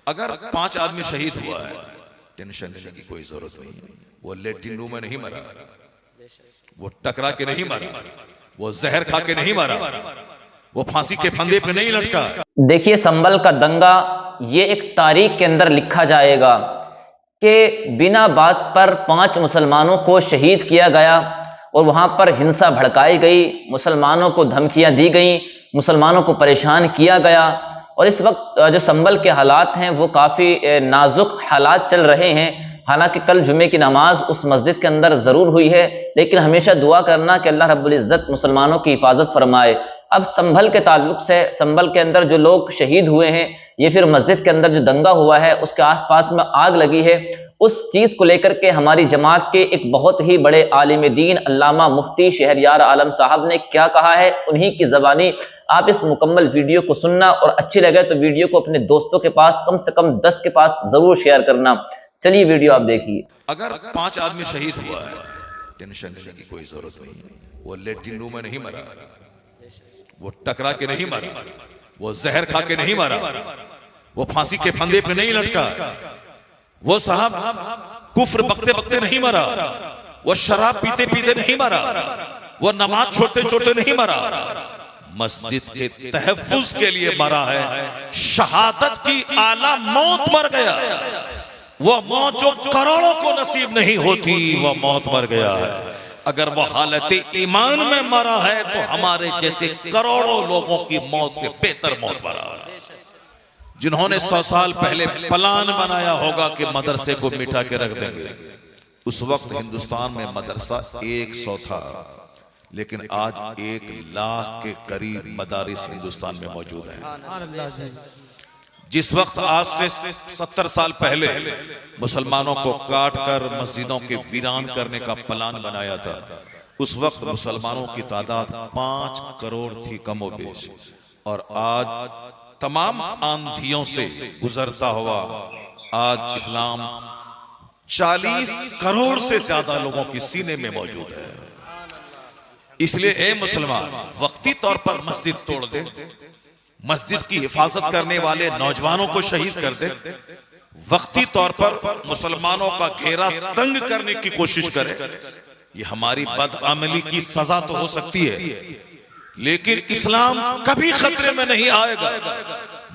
अगर 5 आदमी शहीद हुआ है, टेंशन लेने की कोई जरूरत नहीं। वो लेटिन रूम में नहीं मरा, वो टकरा के नहीं मरा, वो जहर खा के नहीं मरा, वो फांसी के फंदे पे नहीं लटका। देखिए, संभल का दंगा ये एक तारीख के अंदर लिखा जाएगा कि बिना बात पर 5 मुसलमानों को शहीद किया गया और वहां पर हिंसा भड़काई गई, मुसलमानों को धमकियां दी गई, मुसलमानों को परेशान किया गया। और इस वक्त जो संभल के हालात हैं वो काफ़ी नाजुक हालात चल रहे हैं। हालांकि कल जुमे की नमाज उस मस्जिद के अंदर ज़रूर हुई है, लेकिन हमेशा दुआ करना कि अल्लाह रब्बुल इज़्ज़त मुसलमानों की हिफाजत फरमाए। अब संभल के ताल्लुक से, संभल के अंदर जो लोग शहीद हुए हैं, ये फिर मस्जिद के अंदर जो दंगा हुआ है उसके आसपास में आग लगी है, उस चीज़ को लेकर के हमारी जमात के एक बहुत ही बड़े आलिम दीन अल्लामा मुफ्ती शहरयार आलम साहब ने क्या कहा है, उन्हीं की ज़बानी आप इस मुकम्मल वीडियो को सुनना, और अच्छी लगे तो वीडियो को अपने दोस्तों के पास, कम से कम 10 के पास ज़रूर शेयर करना। चलिए वीडियो आप देखिए। अगर 5 आदमी शहीद हुआ है, टेंशन लेने की कोई जरूरत नहीं। वो लेटिन रूम में नहीं मरा, वो टकरा के नहीं मरा, वो जहर खा के नहीं मरा, वो फांसी के फंदे पे नहीं लटका, वो साहब कुफ्र बकते बकते नहीं मरा, वो शराब पीते पीते नहीं मरा, वो नमाज छोड़ते छोड़ते नहीं मरा, मस्जिद के तहफ्फुज के लिए मरा है। शहादत की आला मौत मर गया, वो मौत जो करोड़ों को नसीब नहीं होती, वो मौत मर गया है। अगर वो हालत ईमान में मरा है तो हमारे जैसे करोड़ों लोगों की मौत से बेहतर मौत मरा है। जिन्होंने 100 साल पहले प्लान बनाया होगा कि मदरसे को मिटा के रख देंगे, उस वक्त हिंदुस्तान में मदरसा 100 था, लेकिन आज 1 लाख के करीब मदारिस हिंदुस्तान में मौजूद हैं। जिस वक्त आज से 70 साल पहले मुसलमानों को काट कर मस्जिदों के वीरान करने का प्लान बनाया था, उस वक्त मुसलमानों की तादाद 5 करोड़ थी कमो बेश, और आज तमाम आंधियों से गुजरता हुआ आज इस्लाम 40 करोड़ से ज्यादा लोगों की सीने में मौजूद है। इसलिए ए मुसलमान, वक्ती तौर पर मस्जिद तोड़ दे, मस्जिद की हिफाजत करने वाले नौजवानों को शहीद कर दे, वक्ती तौर पर मुसलमानों का घेरा तंग करने की कोशिश करे, ये हमारी बदअमली की सजा तो हो सकती है, लेकिन इस्लाम कभी खतरे में नहीं आएगा।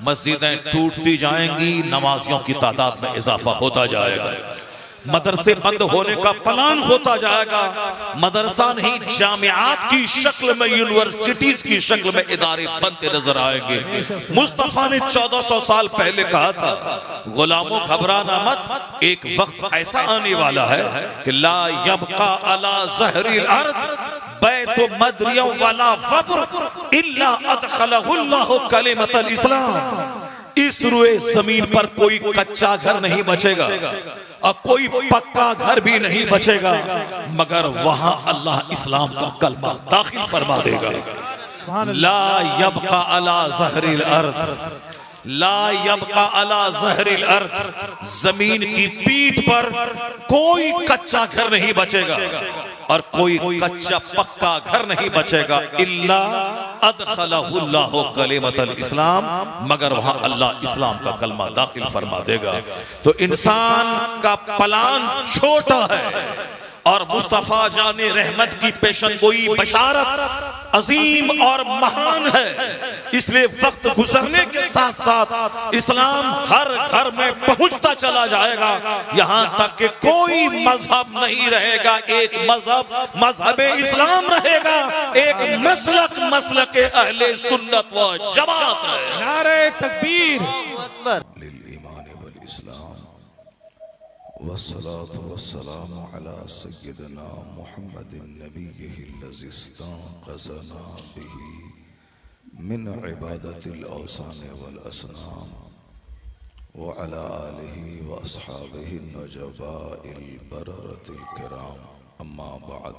मस्जिदें टूटती जाएंगी, नमाजियों की तादाद में इजाफा होता जाएगा, मदरसे बंद होने का प्लान होता जाएगा, मदरसा नहीं जामियात की शक्ल में, यूनिवर्सिटीज की शक्ल में इदारे बनते नजर आएंगे। मुस्तफा ने 1400 साल पहले कहा था, गुलामों घबराना मत, एक वक्त ऐसा आने वाला है कि ला यबका अला ज़हरिल अर्द बैतु मदरिया वला फब्र इल्ला अदखलहुल्लाहु कलिमतल इस्लाम। इस रुए जमीन पर कोई कच्चा घर नहीं बचेगा और कोई पक्का घर भी नहीं बचेगा, मगर वहां अल्लाह इस्लाम का कलमा दाखिल फरमा देगा। ला यबका अला ज़हरिल अर्द, ला यबका अला ज़हरिल अर्द, जमीन की पीठ पर कोई कच्चा घर नहीं बचेगा और कोई कच्चा पक्का घर नहीं बचेगा, इल्ला अदखलहुल्लाहु कलिमतल इस्लाम, मगर वहां अल्लाह इस्लाम का कलमा दाखिल फरमा देगा। तो इंसान का प्लान छोटा है और मुस्तफा जाने रहमत की पेशनगोई बशारत अजीम और महान है। इसलिए वक्त गुजरने के साथ साथ इस्लाम हर घर में पहुंचता चला जाएगा, यहां तक कि कोई मजहब नहीं रहेगा, एक मजहब मजहब इस्लाम रहेगा, एक मसलक मसलक अहले सुन्नत व जमात रहेगा। नारे तकबीर। लिल ईमान वल इस्लाम वस्सलातु वस्सलामु अला सय्यिदिना मुहम्मदिन नबिय्यिहिल्लज़ी इस्तंक़ज़ना बिही मिन इबादतिल औसान वल असनाम व अला आलिहि व अस्हाबिहि नजबाइल बररतिल किराम, अम्मा बअद,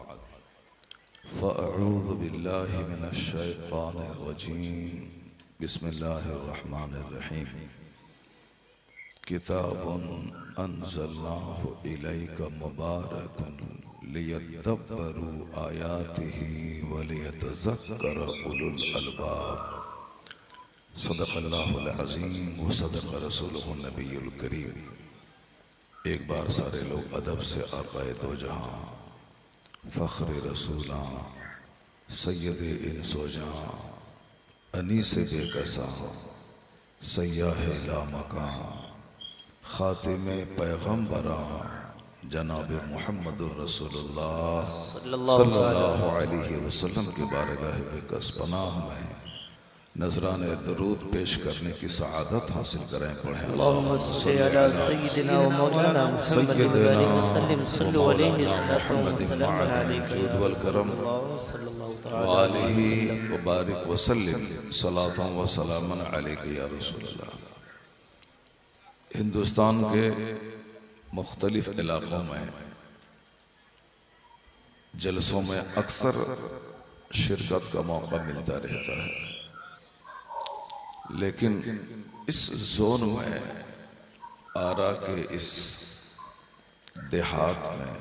फ़अऊज़ु बिल्लाहि मिनश शैतानिर रजीम, बिस्मिल्लाहिर रहमानिर रहीम। किताबुन अंज़लनाहु इलैका मुबारकुन लियद्दब्बरू आयातिही व लियतज़क्कर उलुल अलबाब। सदक़ल्लाहुल अज़ीम व सदक़ रसूलुहुन नबियुल करीम। एक बार सारे लोग अदब से आक़ाए दो जहां, फ़ख्र रसूलां, सैयद इंसो जां, अनीस बेकसा, सय्याह लामकां, ख़ातिमे पैगम्बरां, जनाब मुहम्मदुर रसूलुल्लाह सल्लल्लाहु अलैहि वसल्लम की बारगाह बेकस पनाह में नजरान दरूद पेश करने की सआदत हासिल करें। पढ़ें अल्लाहुम्मा सल्ली अला सय्यिदिना व मौलाना मुहम्मद व आलिहि वसल्लम सल्लु अलैहि सल्लल्लाहु वल करम व आलिहि व बारिक व सल्लिम सलातन व सलामन अलैका या रसूलल्लाह। हिंदुस्तान के मुख्तलिफ इलाक़ों में जलसों में अक्सर शिरकत का मौका मिलता रहता है, लेकिन इस जोन में आरा के इस देहात में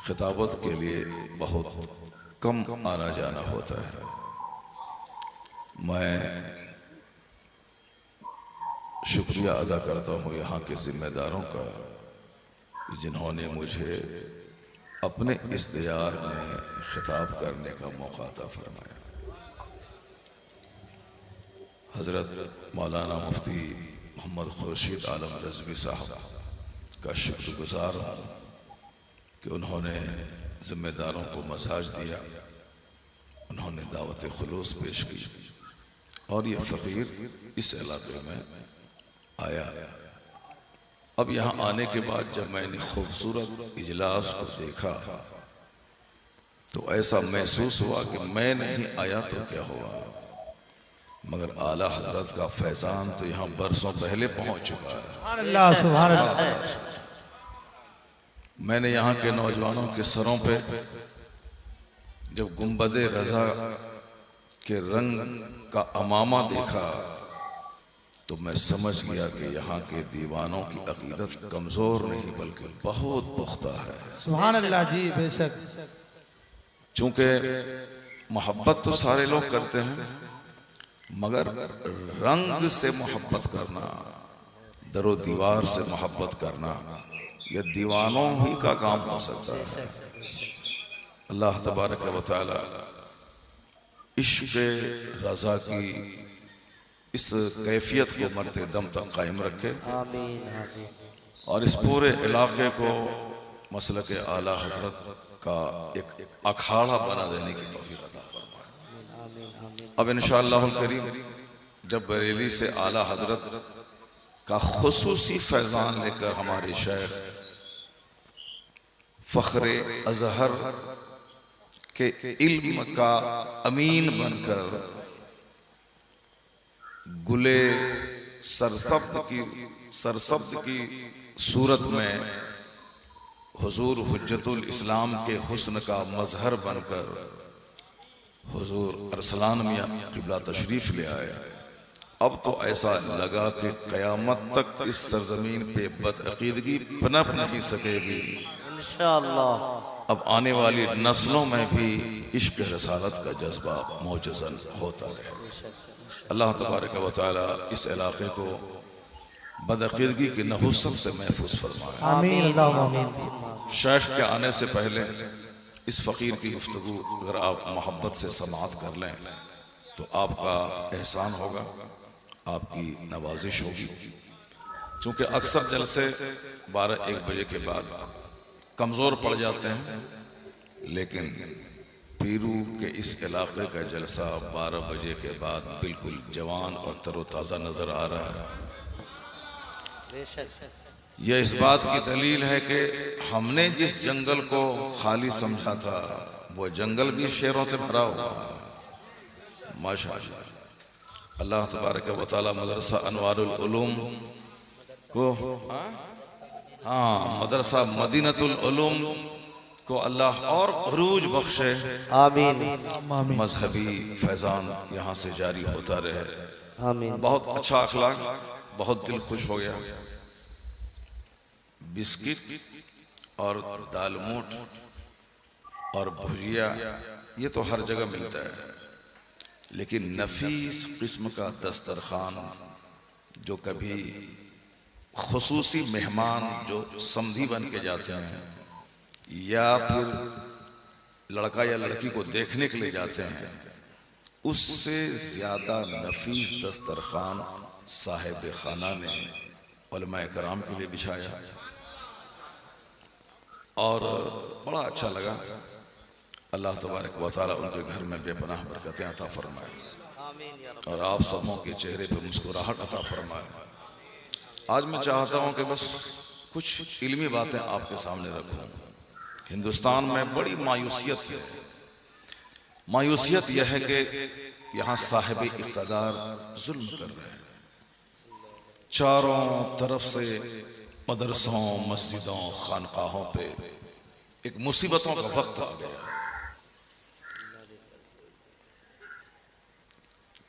खिताबत के लिए बहुत कम आना जाना होता है। मैं शुक्रिया अदा करता हूँ यहाँ के जिम्मेदारों का, जिन्होंने मुझे अपने इस दियार में खिताब करने का मौका अता फरमाया। हज़रत मौलाना मुफ्ती मोहम्मद खुर्शीद आलम रज़वी साहब का शुक्रगुज़ार हूँ कि उन्होंने ज़िम्मेदारों को मसाज दिया, उन्होंने दावत खुलूस पेश की और ये फ़कीर इस इलाके में आया। अब यहाँ आने के बाद जब मैंने खूबसूरत इजलास को देखा तो ऐसा महसूस हुआ कि मैं नहीं आया तो क्या हुआ, मगर आला हजरत का फैजान तो यहाँ बरसों पहले पहुँच चुका है। सुभान अल्लाह। मैंने यहाँ के नौजवानों के सरों पे जब गुंबदे रजा के रंग का अमामा देखा तो मैं समझ गया कि यहाँ के दीवानों की अकीदत कमजोर नहीं बल्कि बहुत पुख्ता है। सुभान अल्लाह जी, बेशक। चूंकि मोहब्बत तो सारे लोग करते हैं, मगर रंग से मोहब्बत करना, दरो दीवार से मोहब्बत करना, यह दीवानों ही का काम हो सकता है। अल्लाह तबारक व तआला इश्क़ रज़ा की इस कैफियत को मरते दम तक कायम रखे और इस पूरे इलाके को मसलक आला हजरत का एक अखाड़ा बना देने की तौफीक अता फरमाए। अब इंशाअल्लाहुल करीम जब बरेली से आला हजरत का खुसूसी फैजान लेकर हमारे शेख फ़ख्रे अज़हर के इल्म का अमीन बनकर गुले सरसब्द की सूरत में हुजूर हुज्जतुल इस्लाम के हुस्न का मजहर बनकर हुजूर अरसलान मियां क़िबला तशरीफ ले आए, अब तो ऐसा लगा कि क़यामत तक इस सरजमीन पे बदअक़ीदगी पनप नहीं सकेगी। इंशाअल्लाह अब आने वाली नस्लों में भी इश्क़ रसालत का जज्बा मौजज़न होता रहे। अल्लाह तबारक व तआला इस इलाके को बदअक़ीदगी की नहुसत से महफूज फरमाए। आमीन अल्लाहुम्मा आमीन। शेख के आने से पहले इस फ़कीर की गुफ्तगू अगर आप मोहब्बत से समाअत कर लें तो आपका एहसान होगा, आपकी नवाजिश होगी। चूँकि अक्सर जलसे 12-1 बजे के बाद कमज़ोर पड़ जाते हैं, लेकिन पीरू के इस इलाके का जलसा 12 बजे के बाद बिल्कुल जवान और तरोताज़ा नज़र आ रहा है। यह इस बात की दलील है कि हमने जिस जंगल को खाली समझा था वो जंगल भी शेरों से भरा हुआ है। माशाअल्लाह। अल्लाह तबारक व तआला मदरसा अनवारुल उलूम को, मदरसा मदीनतुल उलूम को अल्लाह और उरूज बख्शे। आमीन। मजहबी फैजान यहाँ से जारी होता रहे। आमीन। बहुत अच्छा अखलाक, बहुत दिल खुश हो गया। बिस्किट और दालमोट और भुजिया ये तो हर जगह मिलता है, लेकिन नफीस किस्म का दस्तरखान जो कभी खुसूसी मेहमान जो समधी बन के जाते हैं या फिर लड़का या लड़की को देखने के लिए जाते हैं, उससे ज्यादा नफीस दस्तरखान साहिब खाना ने उलमाए कराम के लिए बिछाया और बड़ा अच्छा लगा। अल्लाह तबारक व तआला उनके घर में बेपनाह बरकतें अता फरमाए और आप सबों के चेहरे पे मुस्कुराहट अता फरमाए। आज मैं चाहता हूं कि बस कुछ इल्मी बातें आपके सामने रखूं। हिंदुस्तान में बड़ी मायूसियत है। मायूसियत यह है कि यहाँ साहिब इक़्तिदार जुल्म कर रहे हैं। चारों तरफ से मदरसों, मस्जिदों, खानकाहों पे एक मुसीबतों का वक्त आ गया।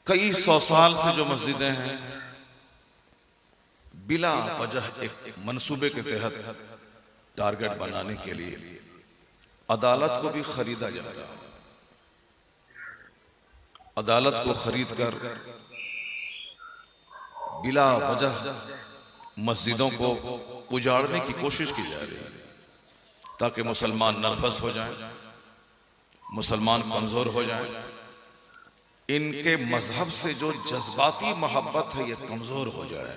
कई सौ साल से जो मस्जिदें हैं बिला वजह एक मंसूबे के तहत टारगेट बनाने के लिए अदालत को भी खरीदा जा रहा है। अदालत को खरीद कर बिला वजह मस्जिदों को उजाड़ने की कोशिश की जा रही है ताकि मुसलमान नर्वस हो जाएं, मुसलमान कमजोर हो जाएं। इनके मजहब से जो जज्बाती मोहब्बत है ये कमजोर हो जाए।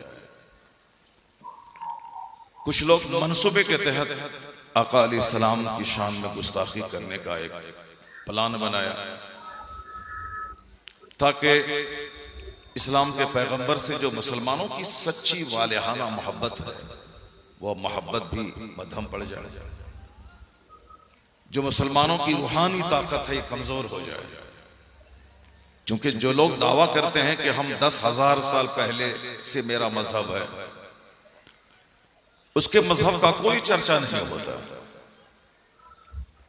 कुछ लोग मंसूबे के तहत आका अलैहिस्सलाम की शान में गुस्ताखी करने का एक प्लान बनाया ताकि इस्लाम के पैगंबर से जो मुसलमानों की सच्ची वालिहाना मोहब्बत है वो मोहब्बत भी मध्यम पड़ जाए, जो मुसलमानों की रूहानी ताकत है ये कमजोर हो जाए। क्योंकि जो लोग दावा करते हैं कि हम 10,000 साल पहले से मेरा मजहब है, उसके मजहब का कोई चर्चा नहीं होता,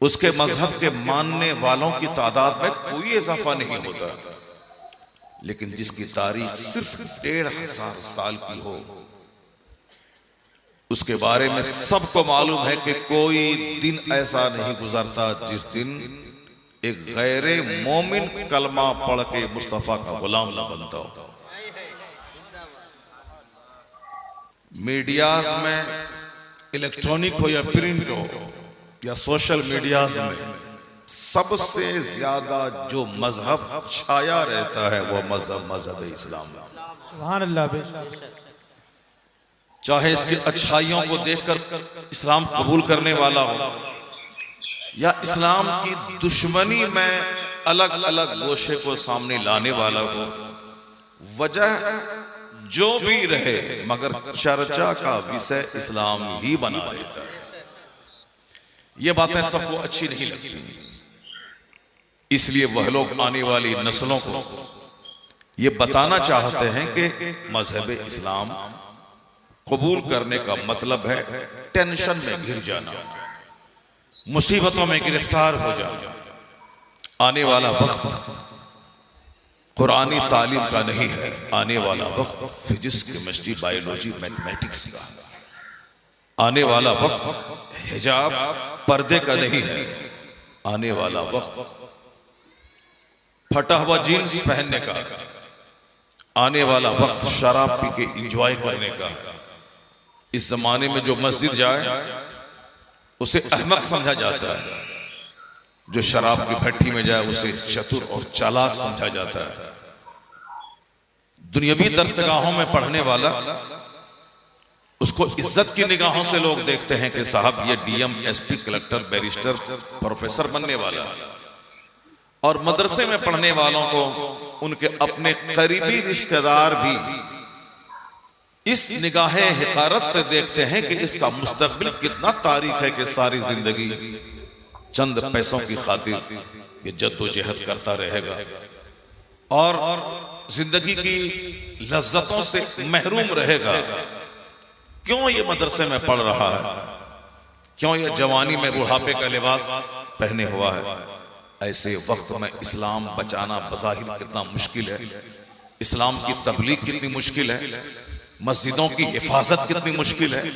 उसके मजहब के मानने वालों की तादाद में कोई इजाफा नहीं होता। लेकिन जिसकी तारीख सिर्फ 1,500 साल की हो, उसके बारे में सबको मालूम है कि कोई दिन ऐसा नहीं गुजरता जिस दिन एक गैर मोमिन कलमा पढ़ के मुस्तफा का गुलाम न बनता हो। मीडियाज में, इलेक्ट्रॉनिक हो या प्रिंट हो या सोशल मीडियाज में, सबसे ज्यादा जो मजहब छाया रहता है वो मजहब इस्लाम है। सुभान अल्लाह। बेशक चाहे इसकी अच्छाइयों को देखकर इस्लाम कबूल करने वाला हो या इस्लाम की दुश्मनी में अलग अलग गोशे को सामने लाने वाला हो, वजह जो भी रहे मगर चर्चा का विषय इस्लाम ही बना रहता है। ये बातें सबको अच्छी नहीं लगती, इसलिए वह लोग आने वाली नस्लों को ये बताना चाहते हैं कि मजहब इस्लाम कबूल करने का मतलब है टेंशन में घिर जाना, मुसीबतों में गिरफ्तार हो जाना। आने वाला वक्त कुरानी तालीम का नहीं है, आने वाला वक्त फिजिक्स, केमिस्ट्री, बायोलॉजी, मैथमेटिक्स का। आने वाला वक्त हिजाब, पर्दे का नहीं है, आने वाला वक्त फटा हुआ जीन्स पहनने का। आने वाला वक्त शराब पी के एंजॉय करने का। इस जमाने में जो मस्जिद जाए उसे अहमक समझा जाता है, जो शराब की भट्टी में जाए उसे चतुर और चालाक समझा जाता है। दुनियावी दरसगाहों में पढ़ने वाला, उसको इज्जत की निगाहों से लोग देखते हैं कि साहब ये DM, SP, collector, barrister, professor बनने वाला है। और मदरसे में पढ़ने वालों को उनके अपने करीबी रिश्तेदार भी इस निगाहे हिकारत से देखते हैं कि इसका मुस्तकबिल कितना तारीख है कि सारी जिंदगी चंद पैसों की खातिर ये जद्दोजहद करता रहेगा और जिंदगी की लज्जतों से महरूम रहेगा। क्यों ये मदरसे में पढ़ रहा है, क्यों ये जवानी में बुढ़ापे का लिबास पहने हुआ है। ऐसे वक्त में इस्लाम बचाना बज़ाहिर कितना मुश्किल है, इस्लाम की तबलीग कितनी मुश्किल है, मस्जिदों की हिफाजत कितनी मुश्किल है,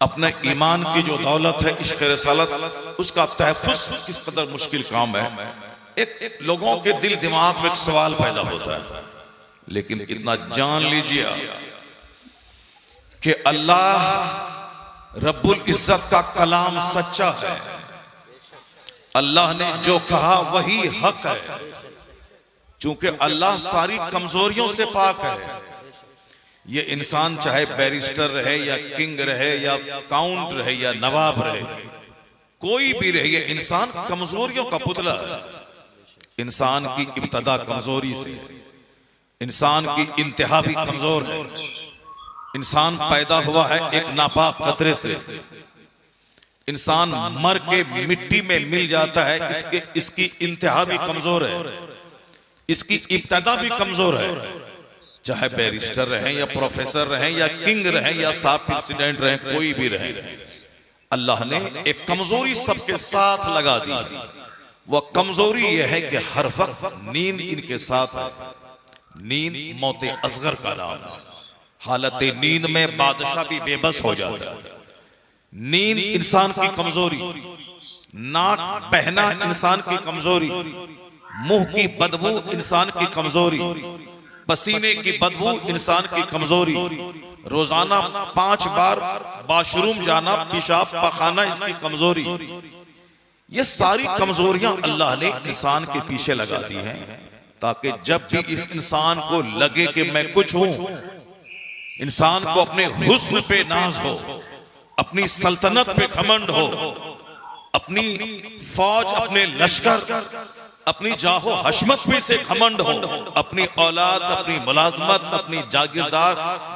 अपने ईमान की जो दौलत है, इश्क़ रिसालत, उसका तहफ़्फ़ुज़ किस कदर मुश्किल काम है। एक लोगों के दिल दिमाग में एक सवाल पैदा होता है, लेकिन इतना जान लीजिए कि अल्लाह रब्बुल इज्जत का कलाम सच्चा है। अल्लाह ने जो कहा वही हक है, चूंकि अल्लाह सारी कमजोरियों से पाक है। ये इंसान चाहे बैरिस्टर रहे या किंग रहे या काउंट रहे या नवाब रहे, कोई भी रहे, ये इंसान कमजोरियों का पुतला है। इंसान की इब्तदा कमजोरी से, इंसान की इंतहा भी कमजोर है। इंसान पैदा हुआ है एक नापाक कतरे से, इंसान मर के मिट्टी में मिल जाता है, इसकी इंतहा भी कमजोर है, इसकी इब्तदा भी कमजोर है। चाहे बैरिस्टर रहे या प्रोफेसर रहे या किंग रहे या साहब प्रेसिडेंट रहे, कोई भी रहे, अल्लाह ने एक कमजोरी सबके साथ लगा दी। वह कमजोरी यह है कि हर वक्त नींद इनके साथ है। नींद मौत असगर का नाम है। हालत नींद में बादशाह भी बेबस हो जाता है। नींद इंसान की कमजोरी, नाक बहना इंसान की कमजोरी, मुंह की बदबू इंसान की कमजोरी, पसीने की बदबू इंसान की कमजोरी, रोजाना 5 बार बाथरूम जाना, पेशाब पखाना इसकी कमजोरी। ये सारी कमजोरियां अल्लाह ने इंसान के पीछे लगा दी हैं, ताकि जब भी इस इंसान को लगे कि मैं कुछ हूं, इंसान को अपने हुस्न पे नाज हो, अपनी सल्तनत पे घमंड हो, अपनी फौज, अपने लश्कर, अपनी जाहो हशमत पे से घमंड हो, अपनी औलाद, अपनी मुलाजमत, अपनी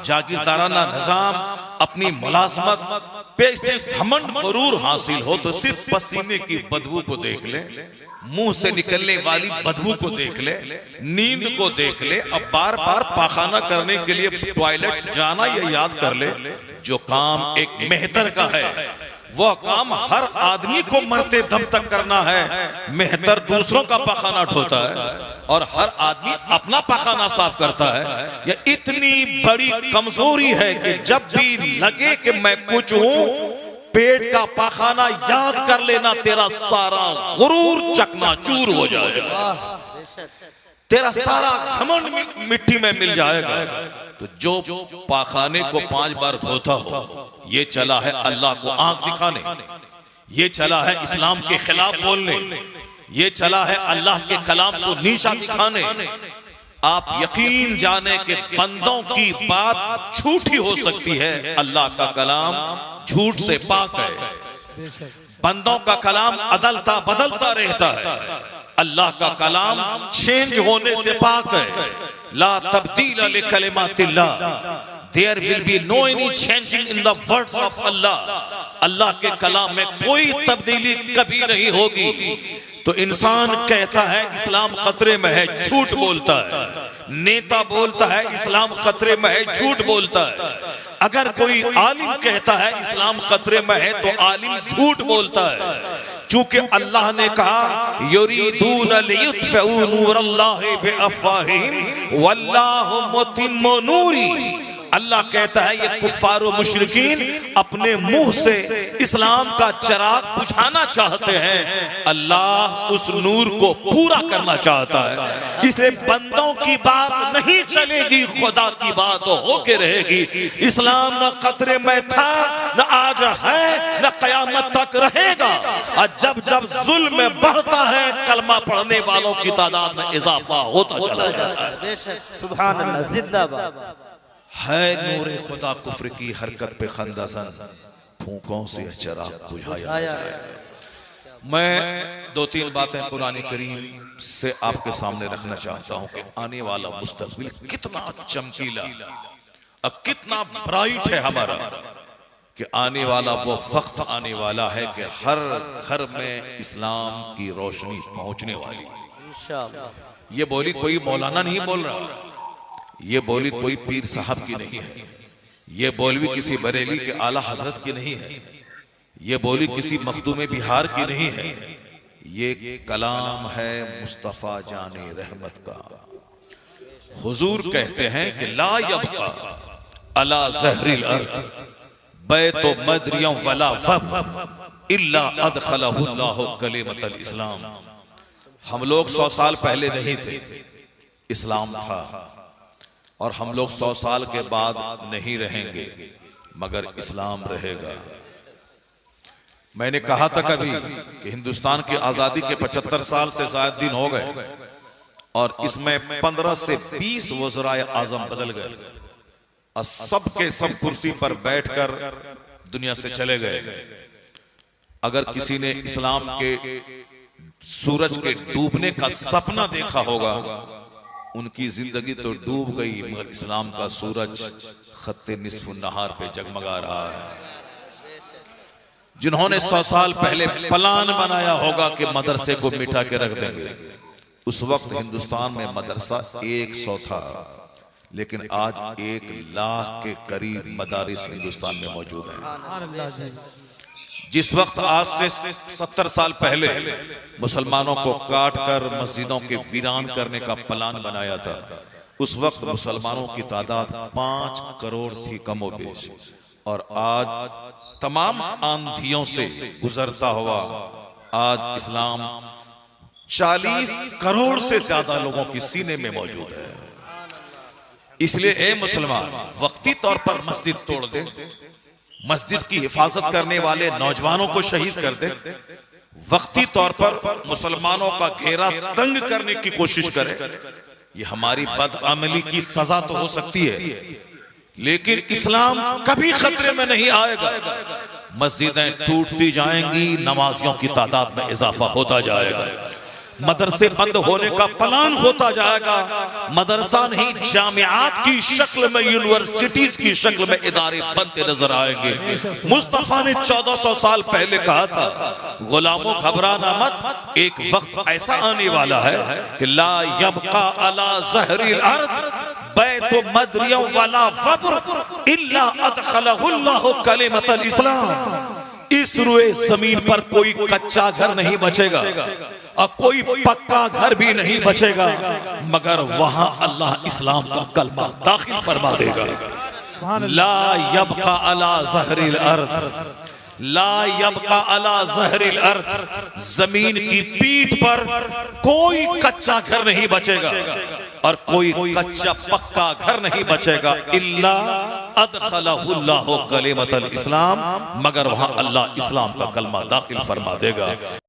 जागीरदाराना निजाम, अपनी मुलाजमत पे से घमंड मरूर हासिल हो, तो सिर्फ पसीने की बदबू को देख ले, मुंह से निकलने वाली बदबू को देख ले, नींद को देख ले, अब बार बार पाखाना करने के लिए टॉयलेट जाना ये याद कर ले। जो काम एक मेहतर का है, वह काम हर आदमी को मरते दम तक करना है। मेहतर दूसरों का पाखाना ढोता है और हर आदमी अपना पाखाना साफ करता है। यह इतनी बड़ी कमजोरी है कि जब भी लगे कि मैं कुछ हूं, पेट का पाखाना याद कर लेना, तेरा सारा गुरूर चकनाचूर हो जाएगा, तेरा सारा घमंड मिट्टी में मिल जाएगा। तो जो पाखाने को 5 बार धोता हो, ये चला है अल्लाह को आंख दिखाने, ये चला है इस्लाम के खिलाफ बोलने, ये चला है अल्लाह के कलाम को नीचा दिखाने। आप यकीन जाने कि बंदों की बात झूठी हो सकती है, अल्लाह का कलाम झूठ से पाक है। बंदों का कलाम अदलता बदलता रहता है, अल्लाह का कलाम चेंज होने से पाक है। ला तब्दील लिकलिमातिल्लाह, There will be no any changing in the words of Allah. अल्लाह के कलाम में कोई तब्दीली कभी नहीं होगी। तो इंसान कहता है इस्लाम खतरे में है, झूठ बोलता है। नेता बोलता है इस्लाम खतरे में है, झूठ बोलता है। अगर कोई आलिम कहता है इस्लाम खतरे में है, तो आलिम झूठ बोलता है। चूंकि अल्लाह ने कहा युरीदून लियुत्फिउ नूरल्लाहि बिअफ़वाहिहिम वल्लाहु मुतिम्मु नूरी। अल्लाह कहता है ये कुफ्फार व मुशरिकीन अपने मुंह से इस्लाम का चिराग बुझाना चाहते हैं, अल्लाह उस नूर को पूरा करना चाहता है। इसलिए बंदों की बात नहीं चलेगी, खुदा की बात होके रहेगी। इस्लाम न खतरे में था, न आज है, न कयामत तक रहेगा। और जब जब जुल्म बढ़ता है, कलमा पढ़ने वालों की तादाद में इजाफा होता चला जाता है। सुभान अल्लाह, जिंदाबाद है नूरे खुदा कुफ्र की हरकत पे खंदासन, फूंकों से चिराग बुझाया जाए। मैं 2-3 बातें कुरान करीम से आपके सामने रखना चाहता हूं कि आने वाला मुस्तकबिल कितना चमकीला और कितना ब्राइट है हमारा, कि आने वाला वो वक्त आने वाला है कि हर घर में इस्लाम की रोशनी पहुंचने वाली है इंशाअल्लाह। ये बोली कोई मौलाना नहीं बोल रहा, ये बोली कोई पीर साहब की नहीं है, ये बोलवी किसी बरेली के आला हजरत की नहीं है, ये बोली किसी मखदूम बिहार की नहीं है, ये कलाम है मुस्तफा जाने रहमत का। हुजूर कहते हैं कि ला यबका अला ज़हरिल अर्द बैतो मदरिया वला फब इल्ला अदखलहु अल्लाहु कलिमतल इस्लाम। हम लोग 100 साल पहले नहीं थे, इस्लाम था, और हम लोग 100 साल के बाद नहीं रहेंगे मगर इस्लाम रहेगा। मैंने कहा था कभी कि हिंदुस्तान की आजादी के 75 साल से ज्यादा दिन हो गए और इसमें 15 से 20 वज़राए आज़म बदल गए और सब के सब कुर्सी पर बैठकर दुनिया से चले गए। अगर किसी ने इस्लाम के सूरज के डूबने का सपना देखा होगा, उनकी जिंदगी तो डूब गई, मगर इस्लाम का सूरज खत्ते निस्फ़ नहार पे जगमगा रहा है। जिन्होंने 100 साल पहले प्लान बनाया होगा कि मदरसे को मिटा के रख देंगे, उस वक्त हिंदुस्तान में मदरसा 100 था, लेकिन आज 1 लाख के करीब मदारिस हिंदुस्तान में मौजूद हैं। जिस वक्त आज से 70 साल पहले मुसलमानों को काट कर मस्जिदों के वीरान करने का प्लान बनाया था, उस वक्त मुसलमानों की तादाद 5 करोड़ थी कमोबेश, और आज तमाम आंधियों से गुजरता हुआ आज इस्लाम 40 करोड़ से ज्यादा लोगों की सीने में मौजूद है। इसलिए ए मुसलमान, वक्ती तौर पर मस्जिद तोड़ दे, मस्जिद की हिफाजत करने वाले नौजवानों को शहीद कर दे, वक्ती तौर पर मुसलमानों का घेरा तंग करने की कोशिश करे, ये हमारी बदअमली की सजा तो हो सकती है, लेकिन इस्लाम कभी खतरे में नहीं आएगा। मस्जिदें टूटती जाएंगी, नमाजियों की तादाद में इजाफा होता जाएगा, मदरसे बंद होने का प्लान होता जाएगा, मदरसा नहीं जामियात की शक्ल में, यूनिवर्सिटीज की शक्ल में इदारे बनते नजर आएंगे। मुस्तफा ने 1400 साल पहले कहा था, गुलामों घबराना मत, एक वक्त ऐसा आने वाला है कि ला यबका अला ज़हरिल अर्द बैतु मदरिया वला फ़ब्र इल्ला अदखलहुल्लाहु कलिमतल इस्लाम। इस रुए जमीन पर कोई कच्चा घर नहीं बचेगा और कोई पक्का घर भी नहीं बचेगा, मगर वहां अल्लाह इस्लाम का कलमा दाखिल फरमा देगा। ला यबका अला ज़हरिल अर्द, ला यबका अला ज़हरिल अर्द, जमीन की पीठ पर कोई कच्चा घर नहीं बचेगा और कोई कच्चा पक्का घर नहीं बचेगा, इल्ला अदखलहुल्लाहु कलिमतल इस्लाम, मगर वहां अल्लाह इस्लाम का कलमा दाखिल फरमा देगा।